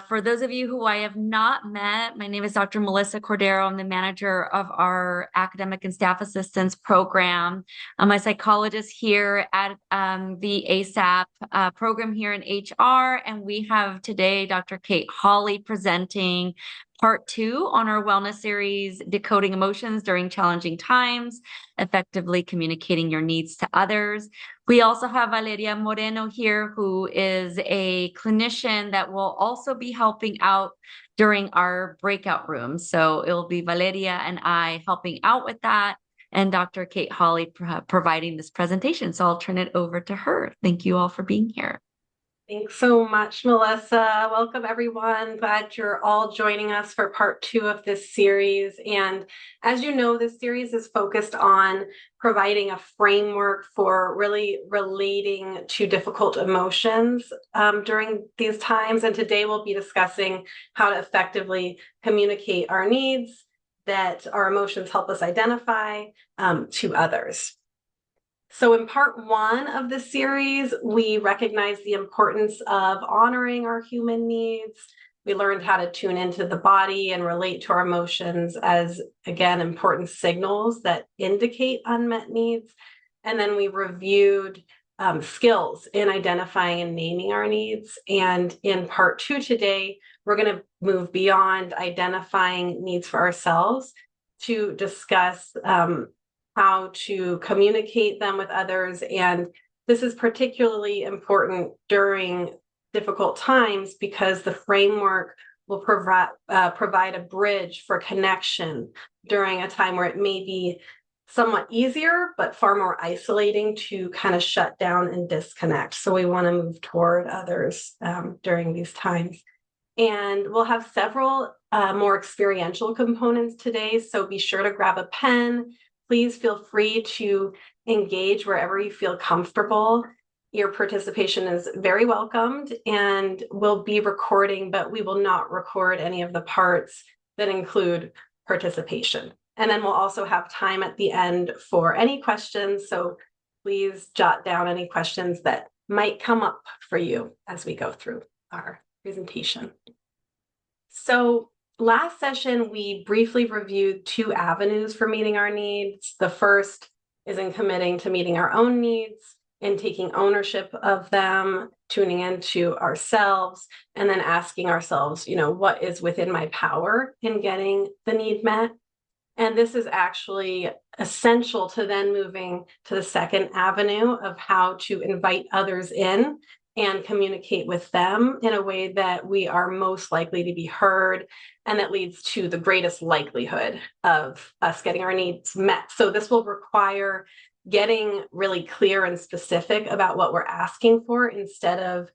For those of you who I have not met, my name is Dr. Melissa Cordero. I'm the manager of our academic and staff assistance program. I'm a psychologist here at the ASAP program here in HR. And we have today Dr. Kate Hawley presenting part 2 on our wellness series, Decoding Emotions During Challenging Times, Effectively Communicating Your Needs to Others. We also have Valeria Moreno here, who is a clinician that will also be helping out during our breakout room. So it will be Valeria and I helping out with that, and Dr. Kate Hawley providing this presentation. So I'll turn it over to her. Thank you all for being here. Thanks so much, Melissa. Welcome, everyone. Glad you're all joining us for part 2 of this series. And as you know, this series is focused on providing a framework for really relating to difficult emotions during these times. And today we'll be discussing how to effectively communicate our needs that our emotions help us identify to others. So in part 1 of the series, we recognized the importance of honoring our human needs. We learned how to tune into the body and relate to our emotions as, again, important signals that indicate unmet needs. And then we reviewed skills in identifying and naming our needs. And in part 2 today, we're going to move beyond identifying needs for ourselves to discuss how to communicate them with others. And this is particularly important during difficult times because the framework will provide a bridge for connection during a time where it may be somewhat easier, but far more isolating to kind of shut down and disconnect. So we want to move toward others during these times. And we'll have several more experiential components today. So be sure to grab a pen. Please feel free to engage wherever you feel comfortable. Your participation is very welcomed, and we'll be recording, but we will not record any of the parts that include participation. And then we'll also have time at the end for any questions. So please jot down any questions that might come up for you as we go through our presentation. So last session, we briefly reviewed 2 avenues for meeting our needs. The first is in committing to meeting our own needs and taking ownership of them, tuning into ourselves, and then asking ourselves, what is within my power in getting the need met? And this is actually essential to then moving to the second avenue of how to invite others in and communicate with them in a way that we are most likely to be heard, and that leads to the greatest likelihood of us getting our needs met. So this will require getting really clear and specific about what we're asking for instead of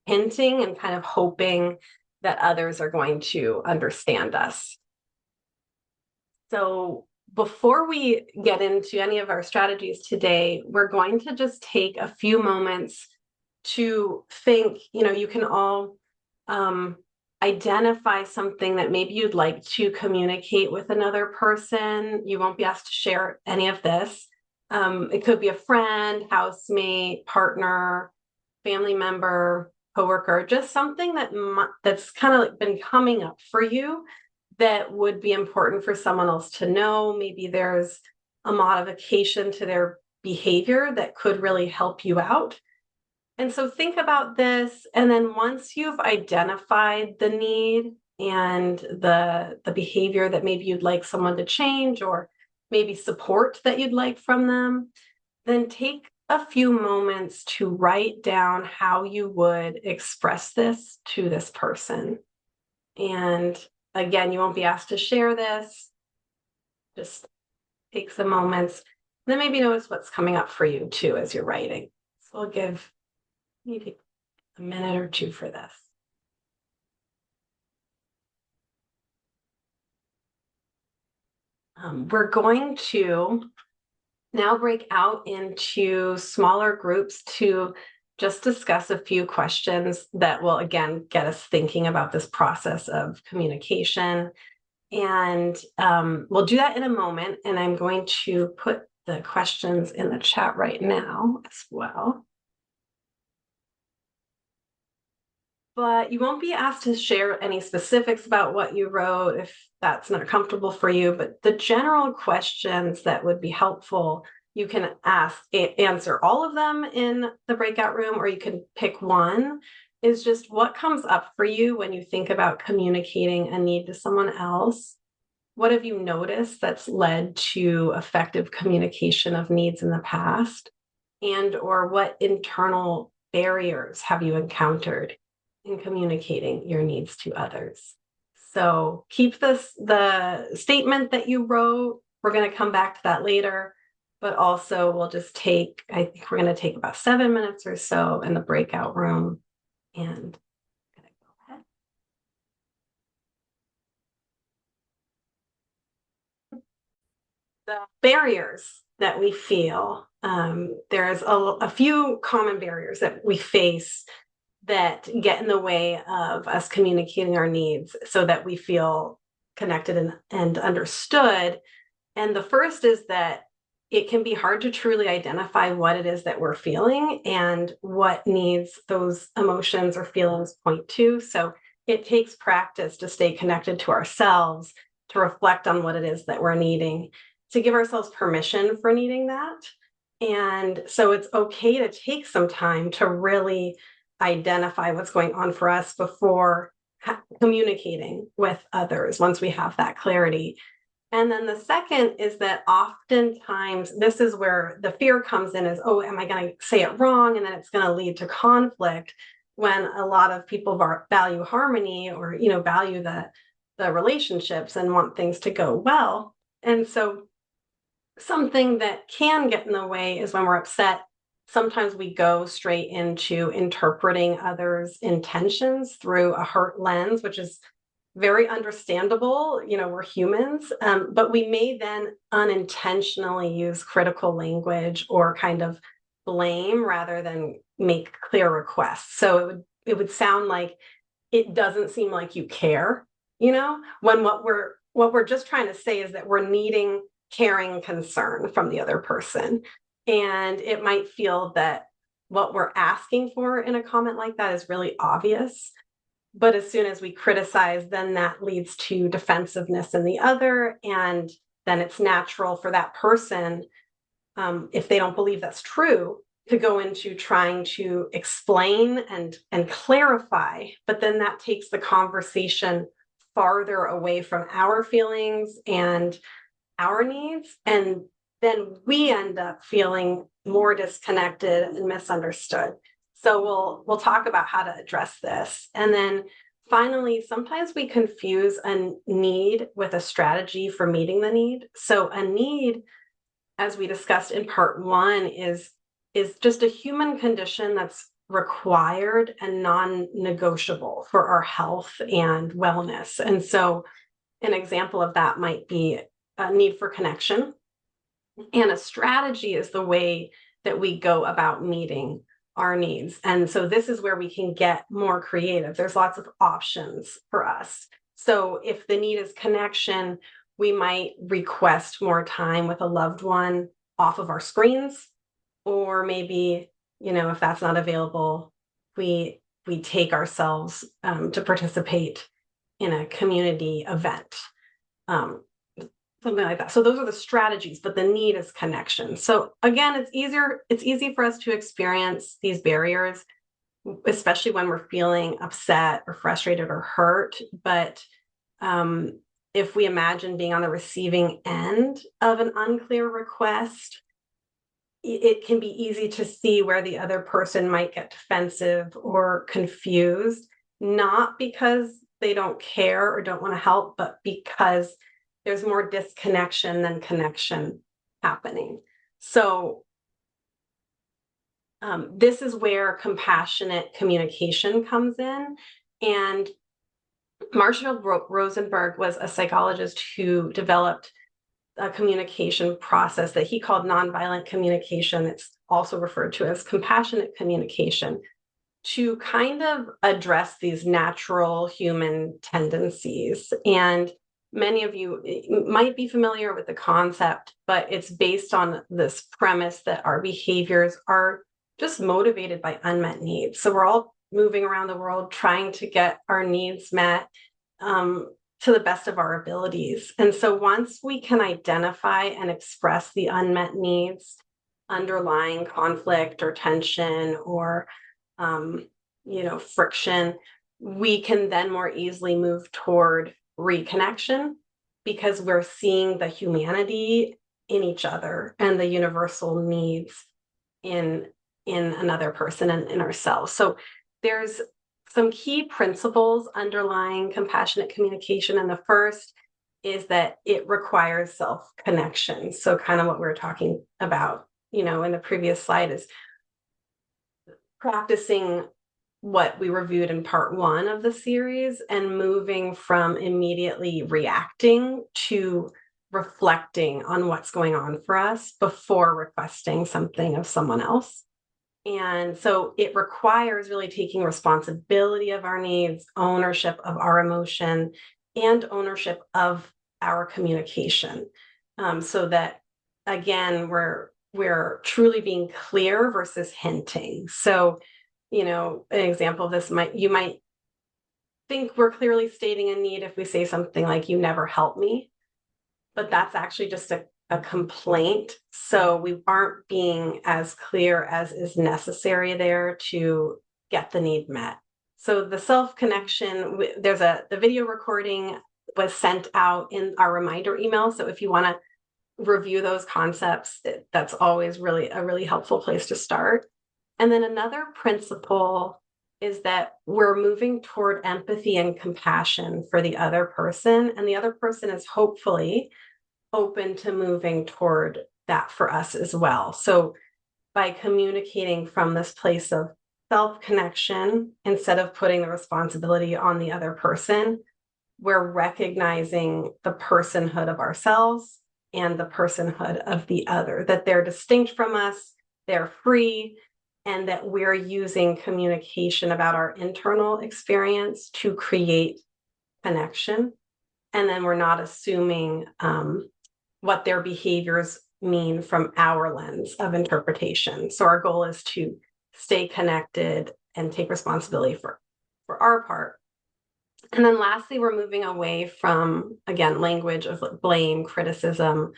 hinting and kind of hoping that others are going to understand us. So before we get into any of our strategies today, we're going to just take a few moments to think. You can all identify something that maybe you'd like to communicate with another person. You won't be asked to share any of this. It could be a friend, housemate, partner, family member, coworker, just something that's kind of like been coming up for you that would be important for someone else to know. Maybe there's a modification to their behavior that could really help you out. And so think about this, and then once you've identified the need and the behavior that maybe you'd like someone to change, or maybe support that you'd like from them, then take a few moments to write down how you would express this to this person. And again, you won't be asked to share this. Just take some moments. Then maybe notice what's coming up for you too as you're writing. So I'll give maybe a minute or 2 for this. We're going to now break out into smaller groups to just discuss a few questions that will, again, get us thinking about this process of communication. And we'll do that in a moment. And I'm going to put the questions in the chat right now as well. but you won't be asked to share any specifics about what you wrote if that's not comfortable for you. But the general questions that would be helpful, you can answer all of them in the breakout room, or you can pick one, is just what comes up for you when you think about communicating a need to someone else. What have you noticed that's led to effective communication of needs in the past? And or what internal barriers have you encountered in communicating your needs to others? So keep the statement that you wrote. We're going to come back to that later, but also we'll just take, I think we're going to take about 7 minutes or so in the breakout room, and I'm going to go ahead. The barriers that we feel, there's a few common barriers that we face that get in the way of us communicating our needs so that we feel connected and understood. And the first is that it can be hard to truly identify what it is that we're feeling and what needs those emotions or feelings point to. So it takes practice to stay connected to ourselves, to reflect on what it is that we're needing, to give ourselves permission for needing that. And so it's okay to take some time to really identify what's going on for us before communicating with others once we have that clarity. And then the second is that oftentimes this is where the fear comes in, is, oh, am I going to say it wrong? And then it's going to lead to conflict, when a lot of people value harmony, or, value the relationships and want things to go well. And so something that can get in the way is when we're upset. Sometimes we go straight into interpreting others' intentions through a hurt lens, which is very understandable. We're humans, but we may then unintentionally use critical language or kind of blame rather than make clear requests. So it would sound like it doesn't seem like you care, when what we're just trying to say is that we're needing caring concern from the other person. And it might feel that what we're asking for in a comment like that is really obvious. But as soon as we criticize, then that leads to defensiveness in the other. And then it's natural for that person, if they don't believe that's true, to go into trying to explain and clarify. But then that takes the conversation farther away from our feelings and our needs. And then we end up feeling more disconnected and misunderstood. So we'll talk about how to address this. And then finally, sometimes we confuse a need with a strategy for meeting the need. So a need, as we discussed in part 1, is just a human condition that's required and non-negotiable for our health and wellness. And so an example of that might be a need for connection. And a strategy is the way that we go about meeting our needs. And so this is where we can get more creative. There's lots of options for us. So if the need is connection, we might request more time with a loved one off of our screens, or maybe, if that's not available, we take ourselves to participate in a community event. Something like that. So those are the strategies, but the need is connection. So again, it's easy for us to experience these barriers, especially when we're feeling upset or frustrated or hurt. But if we imagine being on the receiving end of an unclear request, it can be easy to see where the other person might get defensive or confused, not because they don't care or don't want to help, but because there's more disconnection than connection happening. So this is where compassionate communication comes in. And Marshall Rosenberg was a psychologist who developed a communication process that he called nonviolent communication. It's also referred to as compassionate communication, to kind of address these natural human tendencies. And many of you might be familiar with the concept, but it's based on this premise that our behaviors are just motivated by unmet needs. So we're all moving around the world trying to get our needs met to the best of our abilities. And so once we can identify and express the unmet needs, underlying conflict or tension or friction, we can then more easily move toward reconnection because we're seeing the humanity in each other and the universal needs in another person and in ourselves. So there's some key principles underlying compassionate communication. And the first is that it requires self-connection. So kind of what we were talking about, in the previous slide is practicing what we reviewed in part 1 of the series and moving from immediately reacting to reflecting on what's going on for us before requesting something of someone else. And so it requires really taking responsibility of our needs, ownership of our emotion, and ownership of our communication. So that, again, we're truly being clear versus hinting. So, an example of this you might think we're clearly stating a need if we say something like, "You never help me," but that's actually just a complaint. So we aren't being as clear as is necessary there to get the need met. So the self-connection, the video recording was sent out in our reminder email. So if you want to review those concepts, that's always really a really helpful place to start. And then another principle is that we're moving toward empathy and compassion for the other person, and the other person is hopefully open to moving toward that for us as well. So by communicating from this place of self-connection, instead of putting the responsibility on the other person, we're recognizing the personhood of ourselves and the personhood of the other, that they're distinct from us, they're free, and that we're using communication about our internal experience to create connection. And then we're not assuming what their behaviors mean from our lens of interpretation. So our goal is to stay connected and take responsibility for our part. And then lastly, we're moving away from, again, language of blame, criticism,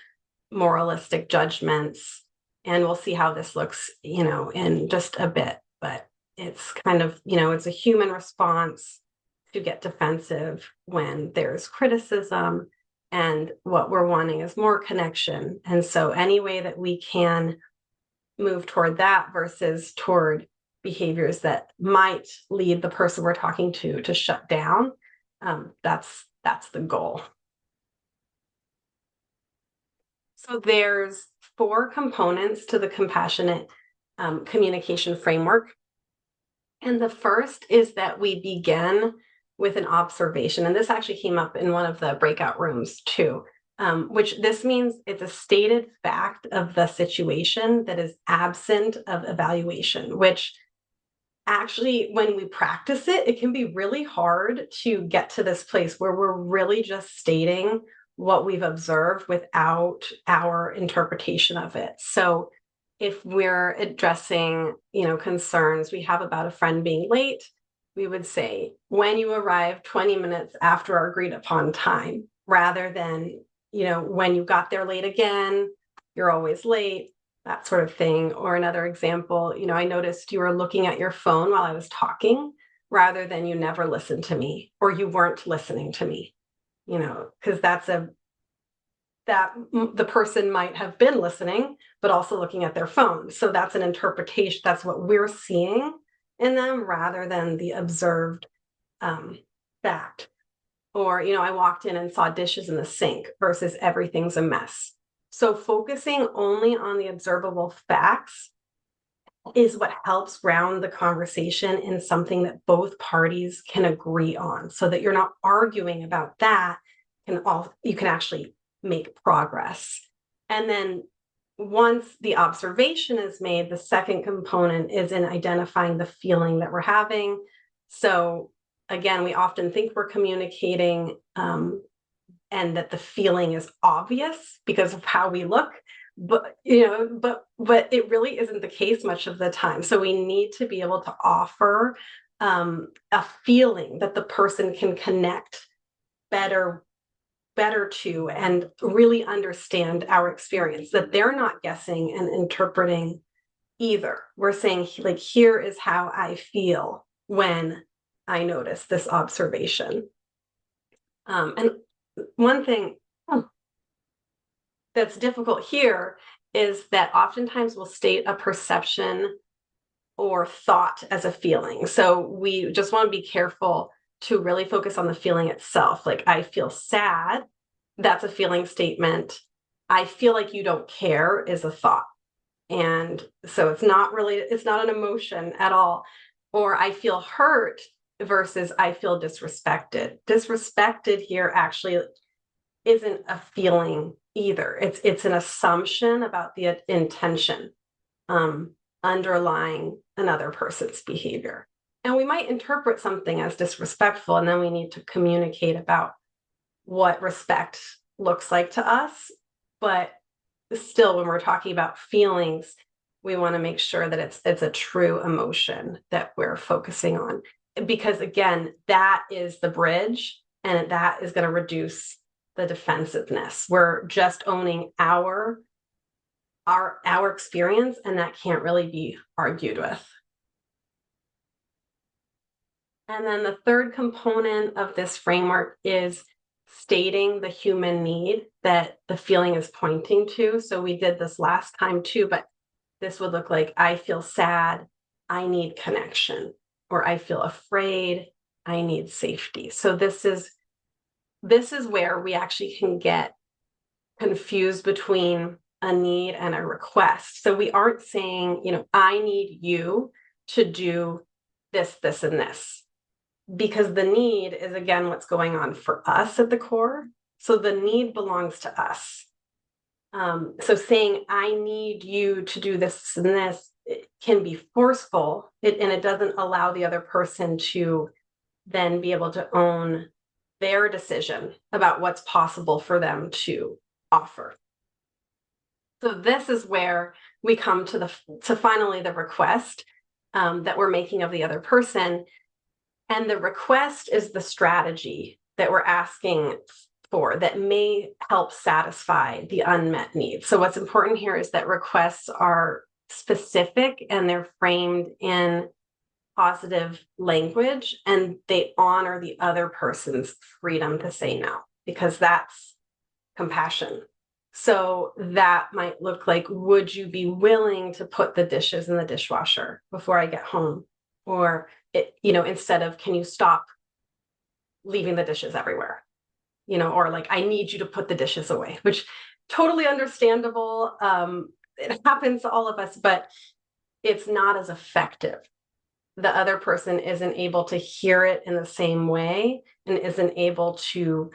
moralistic judgments. And we'll see how this looks, in just a bit. But it's kind of, it's a human response to get defensive when there's criticism. And what we're wanting is more connection. And so any way that we can move toward that versus toward behaviors that might lead the person we're talking to shut down, that's the goal. So there's 4 components to the compassionate communication framework. And the first is that we begin with an observation. And this actually came up in one of the breakout rooms too, which this means it's a stated fact of the situation that is absent of evaluation, which actually, when we practice it, it can be really hard to get to this place where we're really just stating what we've observed without our interpretation of it. So if we're addressing, concerns we have about a friend being late, we would say, when you arrive 20 minutes after our agreed upon time, rather than, when you got there late again, you're always late, that sort of thing. Or another example, I noticed you were looking at your phone while I was talking, rather than you never listened to me, or you weren't listening to me, because that the person might have been listening, but also looking at their phone. So that's an interpretation. That's what we're seeing in them rather than the observed fact. Or, I walked in and saw dishes in the sink versus everything's a mess. So focusing only on the observable facts is what helps ground the conversation in something that both parties can agree on, so that you're not arguing about that, you can actually make progress. And then once the observation is made, the second component is in identifying the feeling that we're having. So again, we often think we're communicating and that the feeling is obvious because of how we look, but but it really isn't the case much of the time. So we need to be able to offer a feeling that the person can connect better to and really understand our experience, that they're not guessing and interpreting either. We're saying, like, here is how I feel when I notice this observation. And one thing that's difficult here is that oftentimes we'll state a perception or thought as a feeling. So we just want to be careful to really focus on the feeling itself. Like, I feel sad, that's a feeling statement. I feel like you don't care is a thought. And so it's not an emotion at all. Or I feel hurt versus I feel disrespected. Disrespected here actually isn't a feeling either. It's an assumption about the intention underlying another person's behavior. And we might interpret something as disrespectful, and then we need to communicate about what respect looks like to us. But still, when we're talking about feelings, we want to make sure that it's a true emotion that we're focusing on. Because again, that is the bridge, and that is going to reduce the defensiveness. We're just owning our experience, and that can't really be argued with. And then the third component of this framework is stating the human need that the feeling is pointing to. So we did this last time too, but this would look like, I feel sad, I need connection, or I feel afraid, I need safety. So this is where we actually can get confused between a need and a request. So we aren't saying, I need you to do this, this, and this, because the need is, again, what's going on for us at the core. So the need belongs to us. So saying, I need you to do this and this, it can be forceful, and it doesn't allow the other person to then be able to own their decision about what's possible for them to offer. So this is where we come to finally the request that we're making of the other person. And the request is the strategy that we're asking for that may help satisfy the unmet needs. So what's important here is that requests are specific and they're framed in positive language, and they honor the other person's freedom to say no, because that's compassion. So that might look like, would you be willing to put the dishes in the dishwasher before I get home? Or, instead of, can you stop leaving the dishes everywhere? Or like, I need you to put the dishes away, which totally understandable. It happens to all of us, but it's not as effective. The other person isn't able to hear it in the same way and isn't able to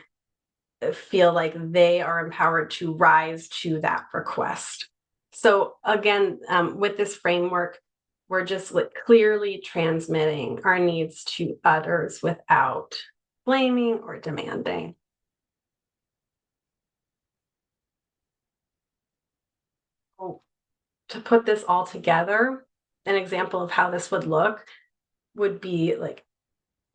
feel like they are empowered to rise to that request. So again, with this framework, we're just clearly transmitting our needs to others without blaming or demanding. To put this all together, an example of how this would look would be like,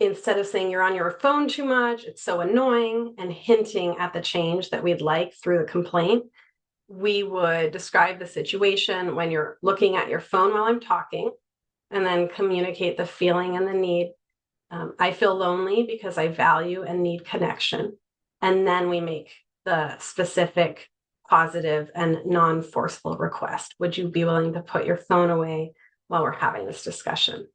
instead of saying you're on your phone too much, it's so annoying, and hinting at the change that we'd like through the complaint, we would describe the situation when you're looking at your phone while I'm talking, and then communicate the feeling and the need. I feel lonely because I value and need connection. And then we make the specific, positive, and non-forceful request. Would you be willing to put your phone away while we're having this discussion?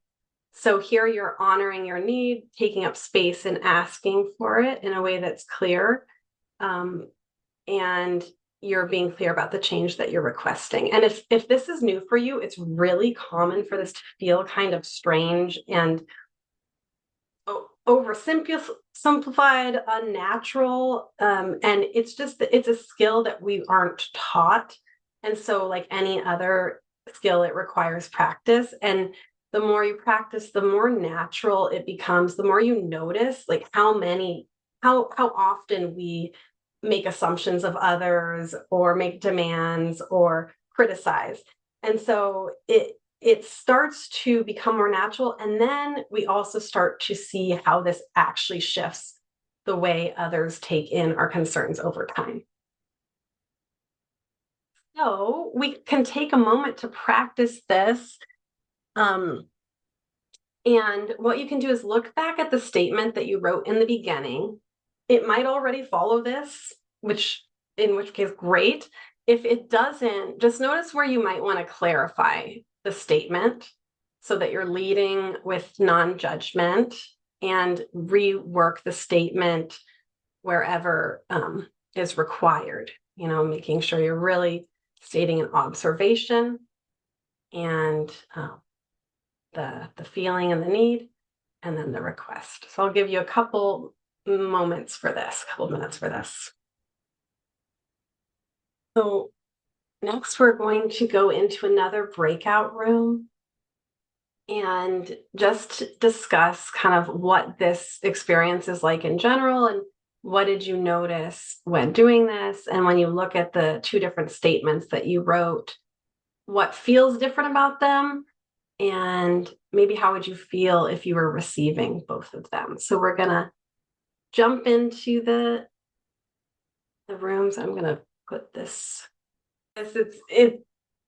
So here you're honoring your need, taking up space and asking for it in a way that's clear. And you're being clear about the change that you're requesting. And if this is new for you, it's really common for this to feel kind of strange and oversimplified, unnatural. And it's a skill that we aren't taught. And so like any other skill, it requires practice. And the more you practice, the more natural it becomes, the more you notice like how often we make assumptions of others or make demands or criticize. And so it starts to become more natural. And then we also start to see how this actually shifts the way others take in our concerns over time. So we can take a moment to practice this. And what you can do is look back at the statement that you wrote in the beginning. It might already follow this, in which case, great. If it doesn't, just notice where you might want to clarify the statement so that you're leading with non-judgment, and rework the statement wherever is required, making sure you're really stating an observation and the feeling and the need, and then the request. So I'll give you a couple minutes for this. So next, we're going to go into another breakout room and just discuss kind of what this experience is like in general, and what did you notice when doing this? And when you look at the two different statements that you wrote, what feels different about them? And maybe how would you feel if you were receiving both of them? So we're gonna jump into the rooms. I'm gonna put this.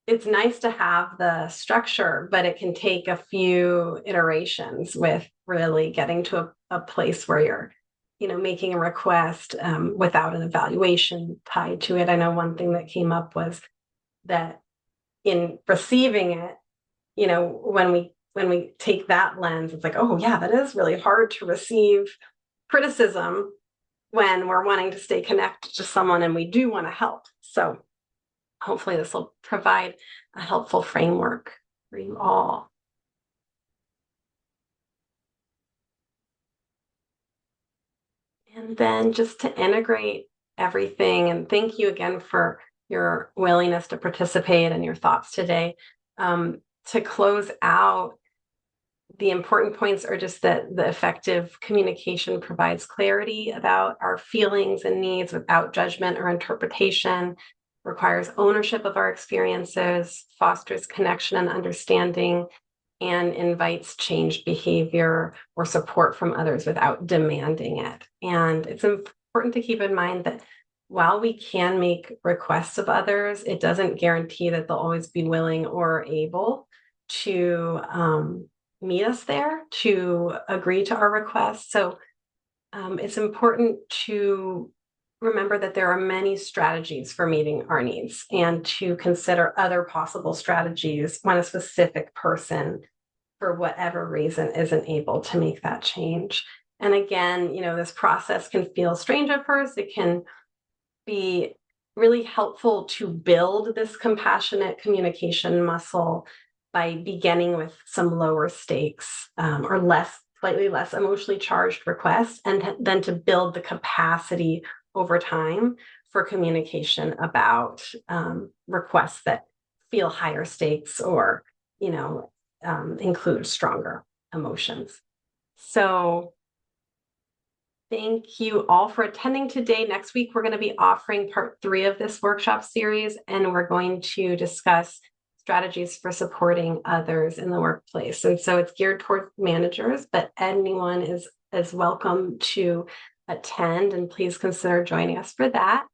It's nice to have the structure, but it can take a few iterations with really getting to a place where you're, making a request without an evaluation tied to it. I know one thing that came up was that in receiving it, when we take that lens, it's like, oh yeah, that is really hard to receive criticism when we're wanting to stay connected to someone and we do want to help. So hopefully this will provide a helpful framework for you all. And then just to integrate everything, and thank you again for your willingness to participate and your thoughts today. To close out, the important points are just that the effective communication provides clarity about our feelings and needs without judgment or interpretation, requires ownership of our experiences, fosters connection and understanding, and invites changed behavior or support from others without demanding it. And it's important to keep in mind that while we can make requests of others, it doesn't guarantee that they'll always be willing or able to meet us there, to agree to our requests. So it's important to remember that there are many strategies for meeting our needs, and to consider other possible strategies when a specific person, for whatever reason, isn't able to make that change. And again, this process can feel strange at first. It can be really helpful to build this compassionate communication muscle by beginning with some lower stakes or slightly less emotionally charged requests, and then to build the capacity over time for communication about requests that feel higher stakes or, include stronger emotions. So thank you all for attending today. Next week, we're going to be offering part 3 of this workshop series, and we're going to discuss strategies for supporting others in the workplace. And so it's geared towards managers, but anyone is welcome to attend, and please consider joining us for that.